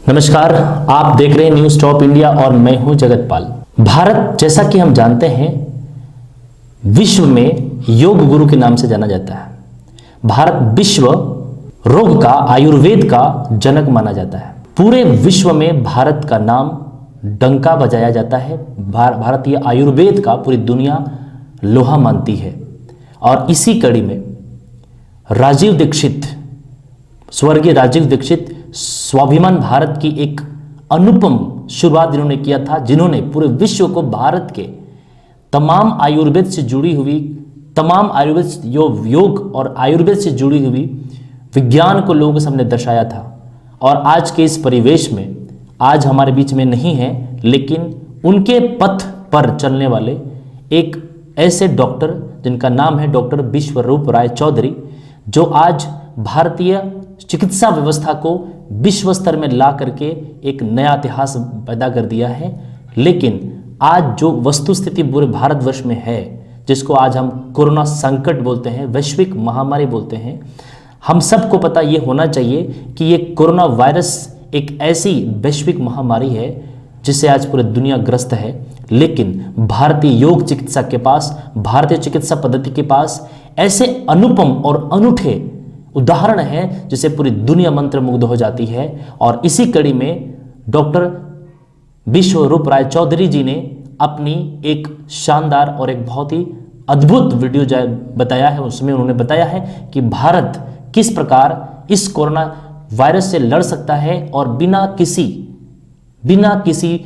नमस्कार, आप देख रहे हैं न्यूज़ टॉप इंडिया और मैं हूं जगतपाल। भारत, जैसा कि हम जानते हैं, विश्व में योग गुरु के नाम से जाना जाता है। भारत विश्व रोग का, आयुर्वेद का जनक माना जाता है। पूरे विश्व में भारत का नाम डंका बजाया जाता है। भारतीय आयुर्वेद का पूरी दुनिया लोहा मानती है। और इसी कड़ी में राजीव दीक्षित, स्वर्गीय राजीव दीक्षित, स्वाभिमान भारत की एक अनुपम शुरुआत जिन्होंने किया था, जिन्होंने पूरे विश्व को भारत के तमाम आयुर्वेद से जुड़ी हुई, तमाम आयुर्वेद योग और आयुर्वेद से जुड़ी हुई विज्ञान को लोगों के सामने दर्शाया था। और आज के इस परिवेश में, आज हमारे बीच में नहीं है, लेकिन उनके पथ पर चलने वाले एक ऐसे डॉक्टर जिनका नाम है डॉक्टर विश्वरूप राय चौधरी, जो आज भारतीय चिकित्सा व्यवस्था को विश्व स्तर में ला करके एक नया इतिहास पैदा कर दिया है। लेकिन आज जो वस्तु स्थिति पूरे भारतवर्ष में है, जिसको आज हम कोरोना संकट बोलते हैं, वैश्विक महामारी बोलते हैं, हम सबको पता ये होना चाहिए कि ये कोरोना वायरस एक ऐसी वैश्विक महामारी है जिससे आज पूरी दुनिया ग्रस्त है। लेकिन भारतीय योग चिकित्सा के पास, भारतीय चिकित्सा पद्धति के पास ऐसे अनुपम और अनूठे उदाहरण है जिसे पूरी दुनिया मंत्रमुग्ध हो जाती है। और इसी कड़ी में डॉक्टर विश्वरूप राय चौधरी जी ने अपनी एक शानदार और एक बहुत ही अद्भुत वीडियो बताया है। उसमें उन्होंने बताया है कि भारत किस प्रकार इस कोरोना वायरस से लड़ सकता है और बिना किसी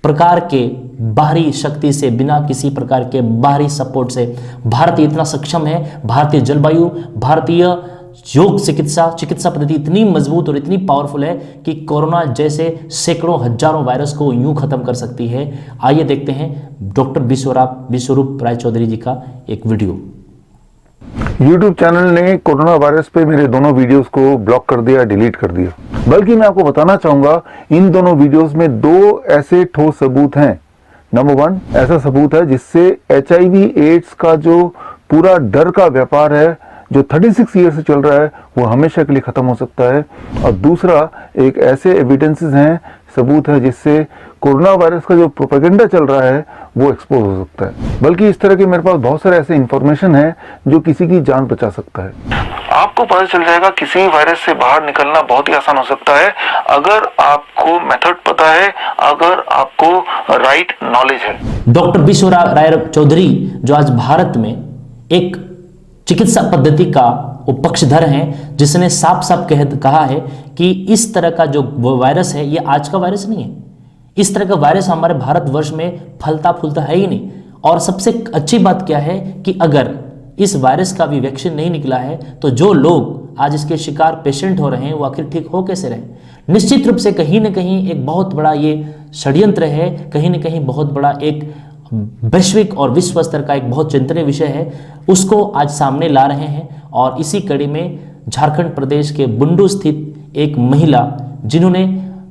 प्रकार के बाहरी शक्ति से, बिना किसी प्रकार के बाहरी सपोर्ट से भारत इतना सक्षम है। भारतीय जलवायु, भारतीय योग चिकित्सा पद्धति इतनी मजबूत और इतनी पावरफुल है कि कोरोना जैसे सैकड़ों हजारों वायरस को यूं खत्म कर सकती है। आइए देखते हैं डॉक्टर विश्वरूप राय चौधरी जी का एक वीडियो। YouTube चैनल ने कोरोना वायरस पे मेरे दोनों वीडियोस को ब्लॉक कर दिया, डिलीट कर दिया। बल्कि मैं आपको बताना चाहूंगा, इन दोनों वीडियोस में दो ऐसे ठोस सबूत हैं। नंबर 1 ऐसा सबूत है जिससे HIV एड्स का जो पूरा डर का व्यापार है, जो 36 ईयर से चल रहा है, वो हमेशा के लिए खत्म हो सकता है। और दूसरा एक ऐसे एविडेंसेस हैं, सबूत है, जिससे कोरोना वायरस का जो प्रोपेगेंडा चल रहा है वो एक्सपोज हो सकता है। बल्कि इस तरह के मेरे पास बहुत सारे ऐसे इंफॉर्मेशन है जो किसी की जान बचा सकता है। आपको पता चल जाएगा किसी वायरस से बाहर निकलना बहुत ही आसान हो सकता है अगर आपको मेथड पता है, अगर आपको राइट नॉलेज है। डॉक्टर विश्वरूप राय चौधरी जो आज भारत में एक चिकित्सा पद्धति का वो पक्षधर हैं, जिसने साफ साफ कहा है कि इस तरह का जो वायरस है, ये आज का वायरस नहीं है। इस तरह का वायरस हमारे भारतवर्ष में फलता फूलता है ही नहीं। और सबसे अच्छी बात क्या है कि अगर इस वायरस का भी वैक्सीन नहीं निकला है तो जो लोग आज इसके शिकार पेशेंट हो रहे हैं वो आखिर ठीक हो कैसे रहे। निश्चित रूप से कहीं ना कहीं एक बहुत बड़ा ये षड्यंत्र है, कहीं ना कहीं बहुत बड़ा एक वैश्विक और विश्व स्तर का एक बहुत चिंतनीय विषय है, उसको आज सामने ला रहे हैं। और इसी कड़ी में झारखंड प्रदेश के बुंडू स्थित एक महिला, जिन्होंने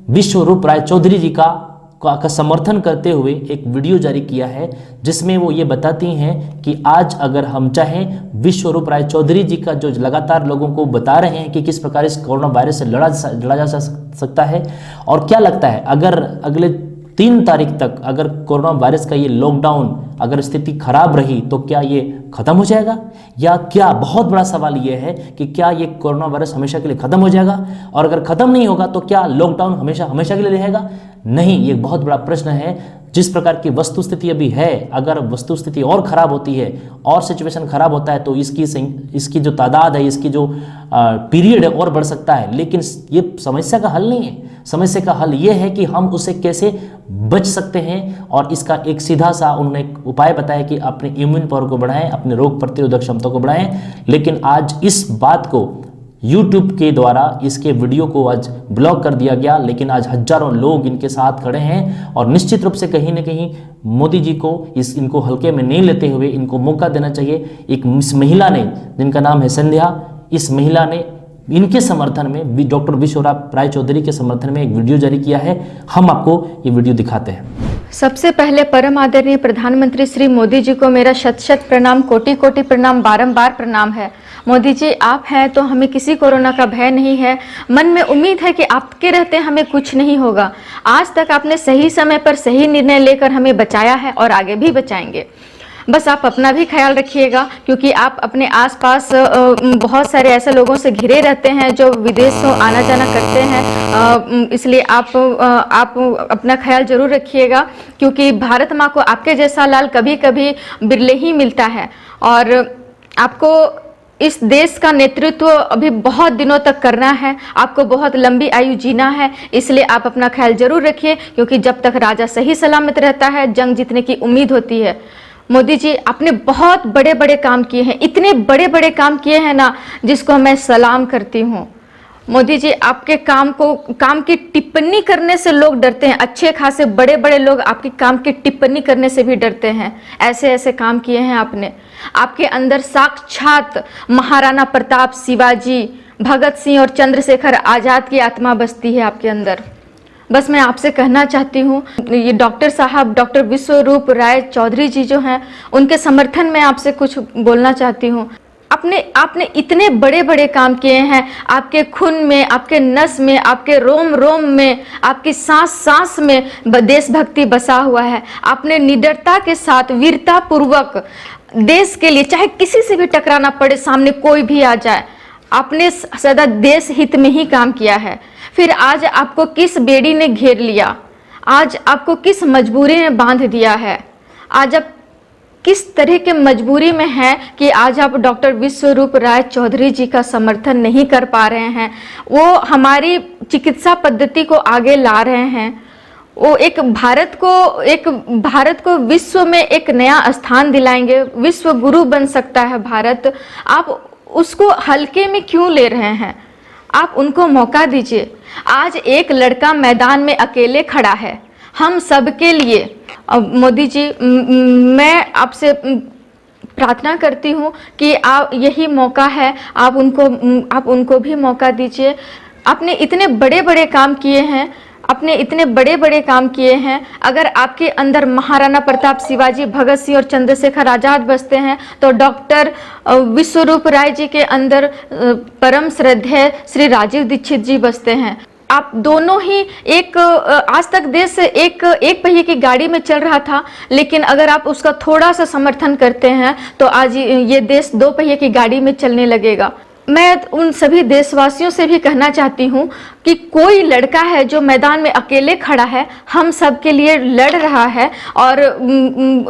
विश्वरूप राय चौधरी जी का समर्थन करते हुए एक वीडियो जारी किया है, जिसमें वो ये बताती हैं कि आज अगर हम चाहें, विश्वरूप राय चौधरी जी का जो लगातार लोगों को बता रहे हैं कि किस प्रकार इस कोरोना वायरस से लड़ा जा सकता है। और क्या लगता है, अगर अगले 3 तारीख तक अगर कोरोना वायरस का ये लॉकडाउन अगर स्थिति खराब रही तो क्या ये खत्म हो जाएगा, या क्या, बहुत बड़ा सवाल ये है कि क्या ये कोरोना वायरस हमेशा के लिए खत्म हो जाएगा, और अगर खत्म नहीं होगा तो क्या लॉकडाउन हमेशा के लिए रहेगा। नहीं, ये बहुत बड़ा प्रश्न है। जिस प्रकार की वस्तु स्थिति अभी है, अगर वस्तु स्थिति और खराब होती है और सिचुएशन खराब होता है तो इसकी जो तादाद है, इसकी जो पीरियड है और बढ़ सकता है। लेकिन ये समस्या का हल नहीं है। समस्या का हल ये है कि हम उसे कैसे बच सकते हैं, और इसका एक सीधा सा उन्होंने उपाय बताया कि अपने इम्यून पावर को बढ़ाएं, अपने रोग प्रतिरोधक क्षमता को बढ़ाएं। लेकिन आज इस बात को YouTube के द्वारा इसके वीडियो को आज ब्लॉक कर दिया गया। लेकिन आज हजारों लोग इनके साथ खड़े हैं, और निश्चित रूप से कहीं ना कहीं मोदी जी को इनको हल्के में नहीं लेते हुए इनको मौका देना चाहिए। एक इस महिला ने, जिनका नाम है संध्या, इस महिला ने इनके समर्थन में, डॉक्टर विश्वरूप राय चौधरी के समर्थन में एक वीडियो जारी किया है। हम आपको ये वीडियो दिखाते हैं। सबसे पहले परम आदरणीय प्रधानमंत्री श्री मोदी जी को मेरा शत शत प्रणाम, कोटि कोटि प्रणाम, बारंबार प्रणाम है। मोदी जी, आप हैं तो हमें किसी कोरोना का भय नहीं है। मन में उम्मीद है कि आपके रहते हमें कुछ नहीं होगा। आज तक आपने सही समय पर सही निर्णय लेकर हमें बचाया है और आगे भी बचाएंगे। बस आप अपना भी ख्याल रखिएगा, क्योंकि आप अपने आसपास बहुत सारे ऐसे लोगों से घिरे रहते हैं जो विदेश से आना जाना करते हैं, इसलिए आप अपना ख्याल जरूर रखिएगा, क्योंकि भारत माँ को आपके जैसा लाल कभी कभी बिरले ही मिलता है। और आपको इस देश का नेतृत्व अभी बहुत दिनों तक करना है, आपको बहुत लंबी आयु जीना है, इसलिए आप अपना ख्याल जरूर रखिए, क्योंकि जब तक राजा सही सलामत रहता है जंग जीतने की उम्मीद होती है। मोदी जी, आपने बहुत बड़े बड़े काम किए हैं, इतने बड़े बड़े काम किए हैं ना, जिसको मैं सलाम करती हूँ। मोदी जी, आपके काम की टिप्पणी करने से लोग डरते हैं। अच्छे खासे बड़े बड़े लोग आपके काम की टिप्पणी करने से भी डरते हैं। ऐसे ऐसे काम किए हैं आपने। आपके अंदर साक्षात महाराणा प्रताप, शिवाजी, भगत सिंह और चंद्रशेखर आजाद की आत्मा बसती है आपके अंदर। बस मैं आपसे कहना चाहती हूँ, ये डॉक्टर साहब, डॉक्टर विश्वरूप राय चौधरी जी जो हैं, उनके समर्थन में आपसे कुछ बोलना चाहती हूँ। आपने इतने बड़े बड़े काम किए हैं। आपके खून में, आपके नस में, आपके रोम रोम में, आपकी सांस सांस में देशभक्ति बसा हुआ है। आपने निडरता के साथ, वीरता पूर्वक देश के लिए, चाहे किसी से भी टकराना पड़े, सामने कोई भी आ जाए, आपने सदा देश हित में ही काम किया है। फिर आज आपको किस बेड़ी ने घेर लिया, आज आपको किस मजबूरी ने बांध दिया है, आज आप किस तरह के मजबूरी में हैं कि आज आप डॉक्टर विश्वरूप राय चौधरी जी का समर्थन नहीं कर पा रहे हैं। वो हमारी चिकित्सा पद्धति को आगे ला रहे हैं। वो एक भारत को विश्व में एक नया स्थान दिलाएंगे। विश्व गुरु बन सकता है भारत। आप उसको हल्के में क्यों ले रहे हैं? आप उनको मौका दीजिए। आज एक लड़का मैदान में अकेले खड़ा है हम सब के लिए। मोदी जी, मैं आपसे प्रार्थना करती हूँ कि आप, यही मौका है, आप उनको भी मौका दीजिए। आपने इतने बड़े बड़े काम किए हैं, अगर आपके अंदर महाराणा प्रताप, शिवाजी, भगत सिंह और चंद्रशेखर आजाद बसते हैं, तो डॉक्टर विश्वरूप राय जी के अंदर परम श्रद्धेय श्री राजीव दीक्षित जी बसते हैं। आप दोनों ही आज तक देश एक पहिए की गाड़ी में चल रहा था, लेकिन अगर आप उसका थोड़ा सा समर्थन करते हैं तो आज ये देश 2 पहिए की गाड़ी में चलने लगेगा। मैं उन सभी देशवासियों से भी कहना चाहती हूँ कि कोई लड़का है जो मैदान में अकेले खड़ा है, हम सब के लिए लड़ रहा है, और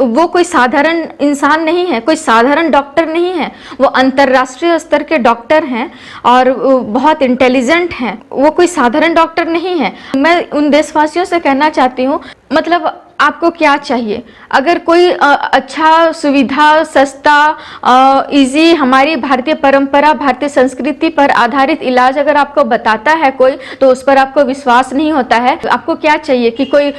वो कोई साधारण इंसान नहीं है, कोई साधारण डॉक्टर नहीं है। वो अंतर्राष्ट्रीय स्तर के डॉक्टर हैं और बहुत इंटेलिजेंट हैं। वो कोई साधारण डॉक्टर नहीं है। मैं उन देशवासियों से कहना चाहती हूँ, मतलब आपको क्या चाहिए? अगर कोई अच्छा, सुविधा, सस्ता, इजी, हमारी भारतीय परंपरा, भारतीय संस्कृति पर आधारित इलाज अगर आपको बताता है कोई, तो उस पर आपको विश्वास नहीं होता है। आपको क्या चाहिए कि कोई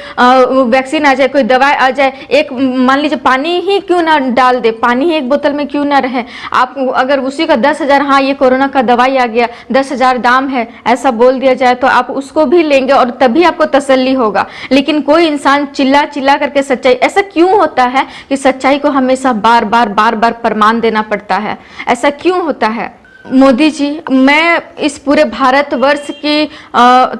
वैक्सीन आ जाए, कोई दवाई आ जाए, एक मान लीजिए पानी ही क्यों ना डाल दे, पानी ही एक बोतल में क्यों ना रहे, आप अगर उसी का 10,000, हाँ ये कोरोना का दवाई आ गया, 10,000 दाम है, ऐसा बोल दिया जाए, तो आप उसको भी लेंगे और तभी आपको तसल्ली होगा। लेकिन कोई इंसान चिल्ला करके सच्चाई, ऐसा क्यों होता है कि सच्चाई को हमेशा बार बार प्रमाण देना पड़ता है? ऐसा क्यों होता है? मोदी जी, मैं इस पूरे भारतवर्ष की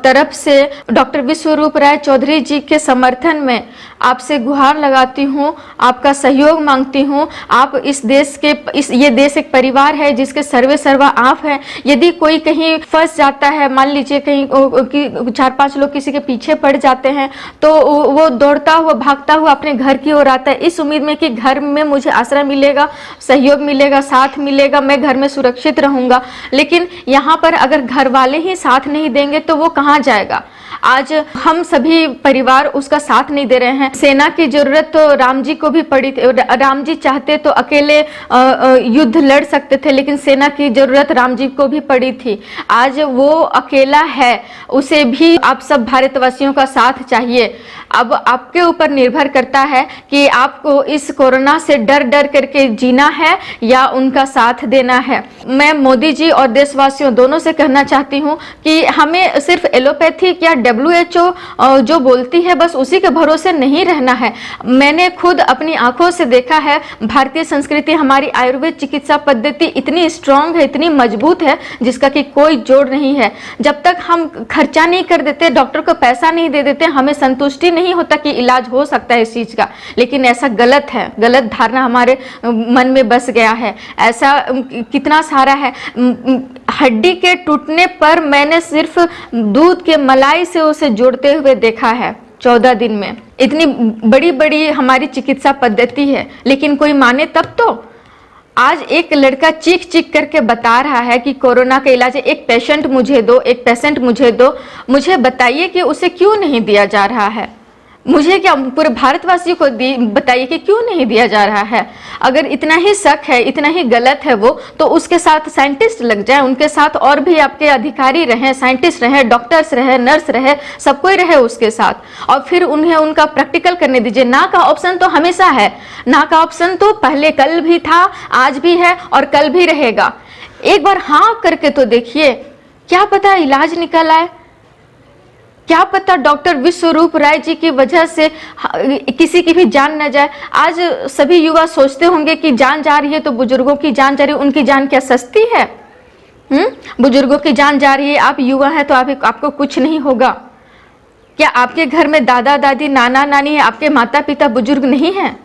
तरफ से डॉक्टर विश्वरूप राय चौधरी जी के समर्थन में आपसे गुहार लगाती हूँ, आपका सहयोग मांगती हूँ। आप इस देश के, ये देश एक परिवार है जिसके सर्वे सर्वा आप हैं। यदि कोई कहीं फंस जाता है, मान लीजिए कहीं 4-5 लोग किसी के पीछे पड़ जाते हैं, तो वो दौड़ता हुआ, भागता हुआ अपने घर की ओर आता है, इस उम्मीद में कि घर में मुझे आश्रय मिलेगा, सहयोग मिलेगा, साथ मिलेगा, मैं घर में सुरक्षित रहूंगा। लेकिन यहाँ पर अगर घर वाले ही साथ नहीं देंगे तो वो कहाँ जाएगा? आज हम सभी परिवार उसका साथ नहीं दे रहे हैं। सेना की जरूरत तो राम जी को भी पड़ी थी। राम जी चाहते तो अकेले युद्ध लड़ सकते थे, लेकिन सेना की जरूरत राम जी को भी पड़ी थी। आज वो अकेला है, उसे भी आप सब भारतवासियों का साथ चाहिए। अब आपके ऊपर निर्भर करता है कि आपको इस कोरोना से डर करके जीना है या उनका साथ देना है। मैं मोदी जी और देशवासियों दोनों से कहना चाहती हूँ कि हमें सिर्फ एलोपैथिक या WHO जो बोलती है बस उसी के भरोसे नहीं रहना है। मैंने खुद अपनी आंखों से देखा है, भारतीय संस्कृति, हमारी आयुर्वेद चिकित्सा पद्धति इतनी स्ट्रांग है, इतनी मजबूत है, जिसका कि कोई जोड़ नहीं है। जब तक हम खर्चा नहीं कर देते, डॉक्टर को पैसा नहीं दे देते, हमें संतुष्टि नहीं होता कि इलाज हो सकता है इस चीज का। लेकिन ऐसा गलत है, गलत धारणा हमारे मन में बस गया है। ऐसा कितना सारा है। हड्डी के टूटने पर मैंने सिर्फ दूध के मलाई से उसे जोड़ते हुए देखा है 14 दिन में। इतनी बड़ी बड़ी हमारी चिकित्सा पद्धति है, लेकिन कोई माने तब तो। आज एक लड़का चीख चीख करके बता रहा है कि कोरोना का इलाज है, एक पेशेंट मुझे दो, एक पेशेंट मुझे दो। मुझे बताइए कि उसे क्यों नहीं दिया जा रहा है। मुझे क्या, पूरे भारतवासियों को बताइए कि क्यों नहीं दिया जा रहा है। अगर इतना ही शक है, इतना ही गलत है वो, तो उसके साथ साइंटिस्ट लग जाए, उनके साथ और भी आपके अधिकारी रहे, साइंटिस्ट रहे, डॉक्टर्स रहे, नर्स रहे, सब कोई रहे उसके साथ, और फिर उन्हें उनका प्रैक्टिकल करने दीजिए। ना का ऑप्शन तो हमेशा है, ना का ऑप्शन तो पहले कल भी था, आज भी है और कल भी रहेगा। एक बार हाँ करके तो देखिए, क्या पता इलाज निकल आए, क्या पता डॉक्टर विश्वरूप राय जी की वजह से किसी की भी जान न जाए। आज सभी युवा सोचते होंगे कि जान जा रही है तो बुजुर्गों की जान जा रही है, उनकी जान क्या सस्ती है? बुजुर्गों की जान जा रही है, आप युवा हैं तो आपको कुछ नहीं होगा क्या? आपके घर में दादा दादी, नाना नानी है, आपके माता पिता बुजुर्ग नहीं हैं?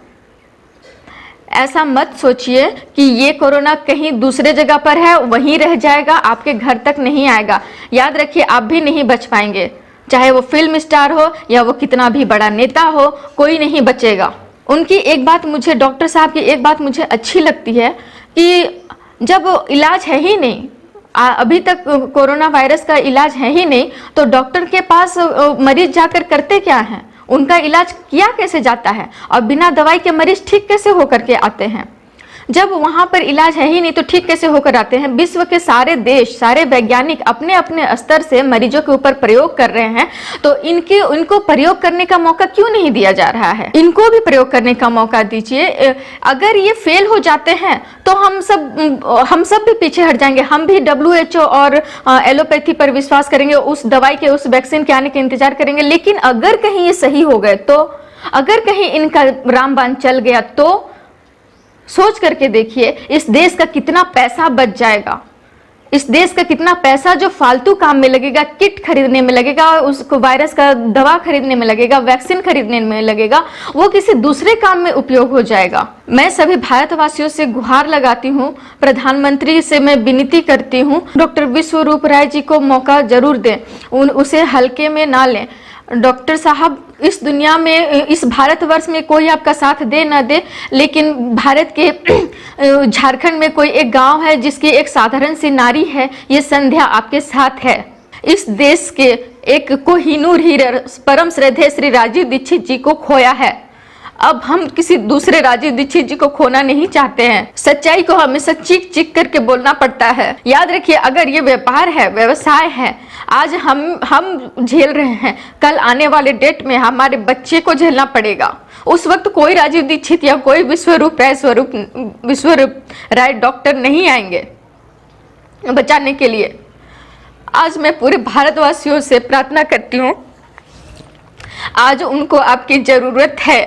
ऐसा मत सोचिए कि ये कोरोना कहीं दूसरे जगह पर है, वहीं रह जाएगा, आपके घर तक नहीं आएगा। याद रखिए, आप भी नहीं बच पाएंगे, चाहे वो फिल्म स्टार हो या वो कितना भी बड़ा नेता हो, कोई नहीं बचेगा। उनकी एक बात मुझे, डॉक्टर साहब की एक बात मुझे अच्छी लगती है कि जब इलाज है ही नहीं, अभी तक कोरोना वायरस का इलाज है ही नहीं, तो डॉक्टर के पास मरीज जाकर करते क्या हैं? उनका इलाज किया कैसे जाता है और बिना दवाई के मरीज ठीक कैसे होकर के आते हैं? जब वहां पर इलाज है ही नहीं तो ठीक कैसे होकर आते हैं? विश्व के सारे देश, सारे वैज्ञानिक अपने अपने स्तर से मरीजों के ऊपर प्रयोग कर रहे हैं, तो इनको प्रयोग करने का मौका क्यों नहीं दिया जा रहा है? इनको भी प्रयोग करने का मौका दीजिए। अगर ये फेल हो जाते हैं तो हम सब भी पीछे हट जाएंगे। हम भी WHO और एलोपैथी पर विश्वास करेंगे, उस दवाई के, उस वैक्सीन के आने के इंतजार करेंगे। लेकिन अगर कहीं ये सही हो गए तो, अगर कहीं इनका रामबाण चल गया तो सोच करके देखिए, इस देश का कितना पैसा बच जाएगा, इस देश का कितना पैसा जो फालतू काम में लगेगा, किट खरीदने में लगेगा, उसको वायरस का दवा खरीदने में लगेगा, वैक्सीन खरीदने में लगेगा, वो किसी दूसरे काम में उपयोग हो जाएगा। मैं सभी भारतवासियों से गुहार लगाती हूँ, प्रधानमंत्री से मैं विनती करती हूँ, डॉक्टर विश्वरूप राय जी को मौका जरूर दें, उसे हल्के में ना लें। डॉक्टर साहब, इस दुनिया में, इस भारतवर्ष में कोई आपका साथ दे ना दे, लेकिन भारत के झारखंड में कोई एक गांव है जिसकी एक साधारण सी नारी है, ये संध्या आपके साथ है। इस देश के एक कोहिनूर हीरे, परम श्रद्धेय श्री राजीव दीक्षित जी को खोया है। अब हम किसी दूसरे राजीव दीक्षित जी को खोना नहीं चाहते हैं। सच्चाई को हमेशा चीख चीख करके बोलना पड़ता है। याद रखिए, अगर ये व्यापार है, व्यवसाय है, आज हम झेल रहे हैं, कल आने वाले डेट में हमारे बच्चे को झेलना पड़ेगा। उस वक्त कोई राजीव दीक्षित या कोई विश्वरूप राय डॉक्टर नहीं आएंगे बचाने के लिए। आज मैं पूरे भारतवासियों से प्रार्थना करती हूँ, आज उनको आपकी जरूरत है।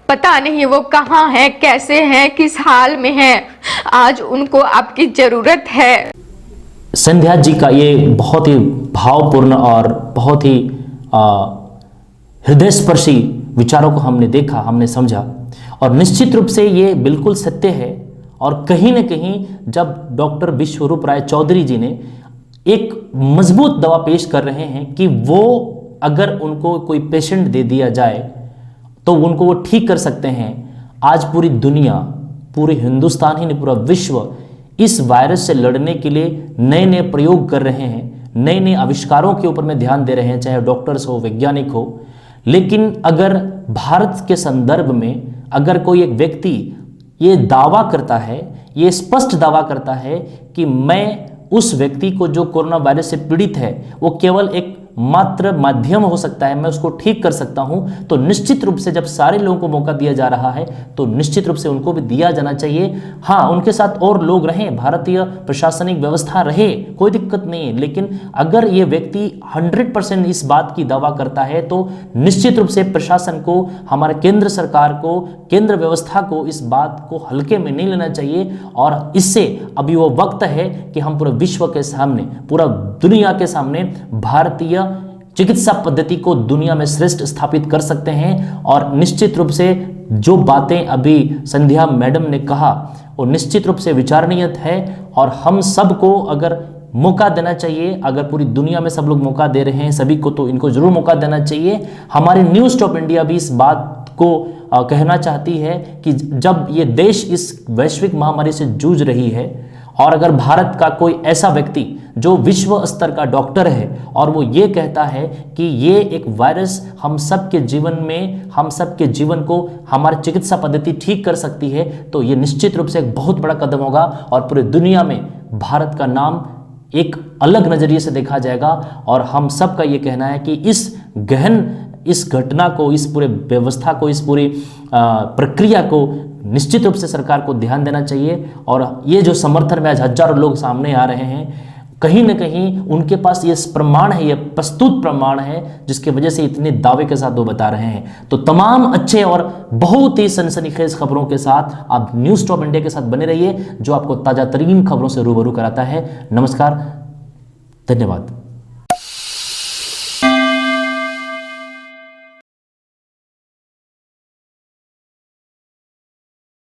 पता नहीं वो कहाँ है, कैसे हैं, किस हाल में हैं, आज उनको आपकी जरूरत है। संध्या जी का ये बहुत ही भावपूर्ण और बहुत ही हृदयस्पर्शी विचारों को हमने देखा, हमने समझा, और निश्चित रूप से ये बिल्कुल सत्य है। और कहीं न कहीं जब डॉक्टर विश्वरूप राय चौधरी जी ने एक मजबूत दवा पेश कर रहे हैं कि वो अगर उनको कोई पेशेंट दे दिया जाए तो उनको वो ठीक कर सकते हैं। आज पूरी दुनिया, पूरे हिंदुस्तान ही नहीं, पूरा विश्व इस वायरस से लड़ने के लिए नए नए प्रयोग कर रहे हैं, नए नए आविष्कारों के ऊपर में ध्यान दे रहे हैं, चाहे डॉक्टर्स हो, वैज्ञानिक हो। लेकिन अगर भारत के संदर्भ में अगर कोई एक व्यक्ति ये दावा करता है, ये स्पष्ट दावा करता है कि मैं उस व्यक्ति को जो कोरोना वायरस से पीड़ित है, वो केवल एक मात्र माध्यम हो सकता है, मैं उसको ठीक कर सकता हूं, तो निश्चित रूप से जब सारे लोगों को मौका दिया जा रहा है तो निश्चित रूप से उनको भी दिया जाना चाहिए। हाँ, उनके साथ और लोग रहें, भारतीय प्रशासनिक व्यवस्था रहे, कोई दिक्कत नहीं है, लेकिन अगर ये व्यक्ति 100% इस बात की दावा करता है तो निश्चित रूप से प्रशासन को, हमारे केंद्र सरकार को, केंद्र व्यवस्था को इस बात को हल्के में नहीं लेना चाहिए। और इससे अभी वो वक्त है कि हम पूरे विश्व के सामने, पूरा दुनिया के सामने भारतीय चिकित्सा पद्धति को दुनिया में श्रेष्ठ स्थापित कर सकते हैं। और निश्चित रूप से जो बातें अभी संध्या मैडम ने कहा वो निश्चित रूप से विचारणीय है और हम सबको अगर मौका देना चाहिए, अगर पूरी दुनिया में सब लोग मौका दे रहे हैं सभी को, तो इनको जरूर मौका देना चाहिए। हमारी न्यूज़ स्टॉप इंडिया भी इस बात को कहना चाहती है कि जब ये देश इस वैश्विक महामारी से जूझ रही है और अगर भारत का कोई ऐसा व्यक्ति जो विश्व स्तर का डॉक्टर है और वो ये कहता है कि ये एक वायरस हम सब के जीवन में, हम सब के जीवन को, हमारी चिकित्सा पद्धति ठीक कर सकती है, तो ये निश्चित रूप से एक बहुत बड़ा कदम होगा और पूरी दुनिया में भारत का नाम एक अलग नजरिए से देखा जाएगा। और हम सब का ये कहना है कि इस घटना को, इस पूरे व्यवस्था को, इस पूरी प्रक्रिया को निश्चित रूप से सरकार को ध्यान देना चाहिए। और ये जो समर्थन में आज हजारों लोग सामने आ रहे हैं, कहीं ना कहीं उनके पास ये प्रमाण है, ये प्रस्तुत प्रमाण है जिसकी वजह से इतने दावे के साथ वो बता रहे हैं। तो तमाम अच्छे और बहुत ही सनसनीखेज खबरों के साथ आप न्यूज़ स्टॉप इंडिया के साथ बने रहिए, जो आपको ताजा तरीन खबरों से रूबरू कराता है। नमस्कार, धन्यवाद।